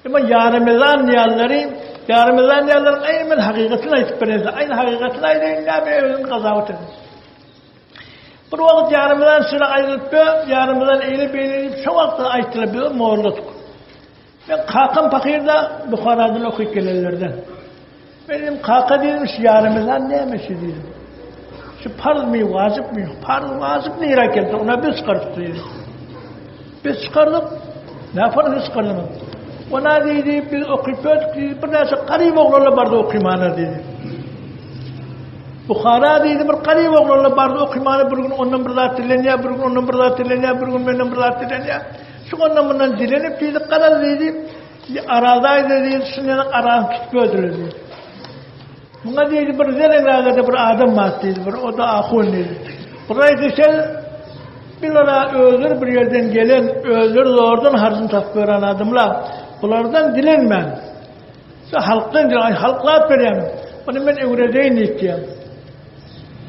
Ama yarımızdan niyalların aynı hakikatini aytıp verirse, aynı hakikatini aytayınca ben özüm kazavut edin. Bir vakit yarımızdan sıra ayrılıp, yarımızdan eğilip, şu vakti aytılıp, moğurladık. Ben kalkın fakirde Bukhara'dan okuyup gelenlerden. Benim kalka dedim, şu yarımızdan neymiş dedim. Şu farz mı, vacip mi? Farz, vacip mi irak etti? Ona biz çıkardık dedim. Biz çıkardık. Ne yaparız biz çıkardık? Ona dedi, biz okuyup ödük, bir neyse karib oğlanla barda okuymanlar dedi. Bukhara dedi, bir karib oğlanla barda okuymanlar, bir gün ondan bir zat dileniyor, bir gün ondan bir zat dileniyor, bir gün benden bir zat dileniyor. Şu ondan bundan dilenip dedi, kadar dedi, aradaydı dedi, şimdi aranı tutup ödülür dedi. Buna dedi, bir zelenagada bir adam var dedi, o da ahun dedi. Burayı desel, bir ara öldür bir yerden gelen, öldür oradan harcını tapıp veren adamlar. Bunlardan dilenmem. Halktan dilen, halklar vereyim. Bunu ben evredeyin ihtiyam.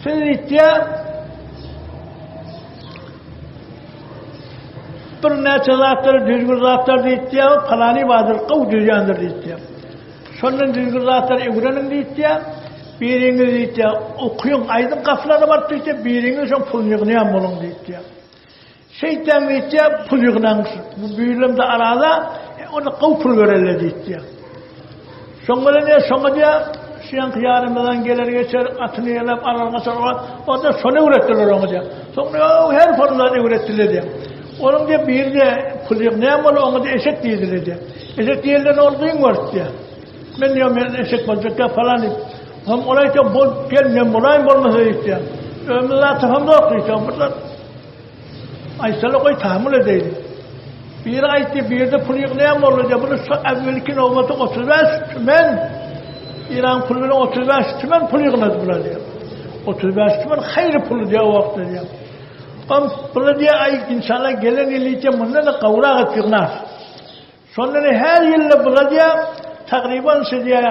Siz ihtiyam, bir neçe zatları, düzgün zatları da ihtiyam, falani vardır, kav düzyandır da ihtiyam. Sonun düzgün zatları evrenin de ihtiyam, biriniz de ihtiyam. Okuyun, aydın kafları var da ihtiyam, biriniz son pul yığınayan olun da ihtiyam. Şeytan de ihtiyam, pul yığınansın. Bu büyülümde arada, ona kavpul verirler ihtiyam. Sonra diye, şiyan kıyarımdan gelir geçer, atını yerlep, ararına sonra, o da sonu ürettiler onu diye. Sonra her formlarını ürettiler diye. Onun diye bir de pul yığınayan onu diye eşek değildir diye. Eşek değiller olduğun var diye. Ben diyorum, eşek olacak ya falan diye. Hem oraya da bol gelmeyen olayım olmasa ihtiyam. Ömrüden tafamda okuyacağım burada. Aysal'a koy tahammül edeyim. Bir ayette bir de pul yığınayan olacak. Bunu evvelki nöbeti 35 tümen. İran pulunu 35 tümen pul yığınadı buna diyor. 35 tümen hayır pulu diye o vakti diyor. Ama bunu diye insanlar gelen iliyken bundan da kavrağı yığınar. Sonra her yılda buna diye takriben diye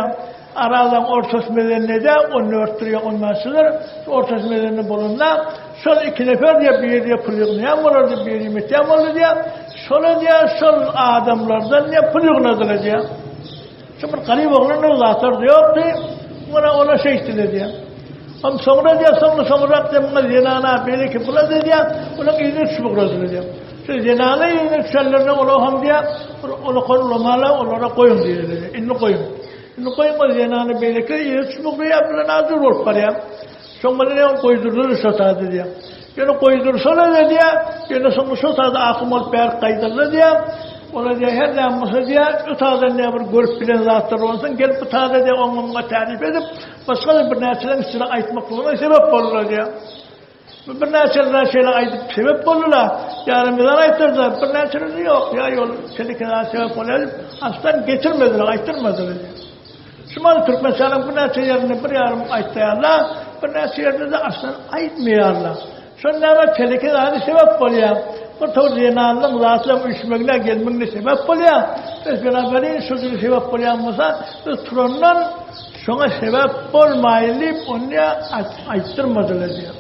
aradan ortas medenine de onu örttürüyor olmasıdır. Ortas medenine bulunma. Sol iki nefer diye bir diye pul yığınayan olurdu, bir yemekten olurdu diye. Sonra diye sol adamlardan ne pul yığınadılar diye. Şimdi garip oğlanın zatları diyor ki ona şey istedi diye. Ama sonra diye sonra diye zenana böyle ki bula diye ona iğne çıkıradılar diye. Şimdi zenana iğne çıkarlarına ona diye ona koyulmalı onlara koyun diye dedi. İnni koyun. İnni koyun o zenana böyle ki iğne çıkırıyor bile nazır olup var ya. Sonra ne koydurduğunu sotadı diye. Yine koydursana diye, yine sonra sotadı akım olup bir kaydırdı diye. Ona diye her zaman diye, ötağdan ne bir görüp bilen zatlar olsun, gelip ötağda diye onunla tarif edip, başka bir nesiden üstüne aytmak olana sebep olurlar diye. Bir nesiden şeyler aytıp sebep olurlar. Yarımızdan aytırdılar, bir nesiden yok ya yol, çelikten sebep olurlar. Aslan getirmediler, aytırmadılar diye. Şimalı Türkmenistan'ın bir nesiden yerine bir yarım aytlayarlar, bir nesiden yerine de aslan aytmayarlar. Sonra çelikten sebep oluyor. Bu tavır zenanlı zatla uyuşmakla gelmekle sebep oluyor. Biz beraberin sözü sebep oluyor olmasa, biz Turan'dan sonra sebep olmayıp onu ayıttırmadılar diyor.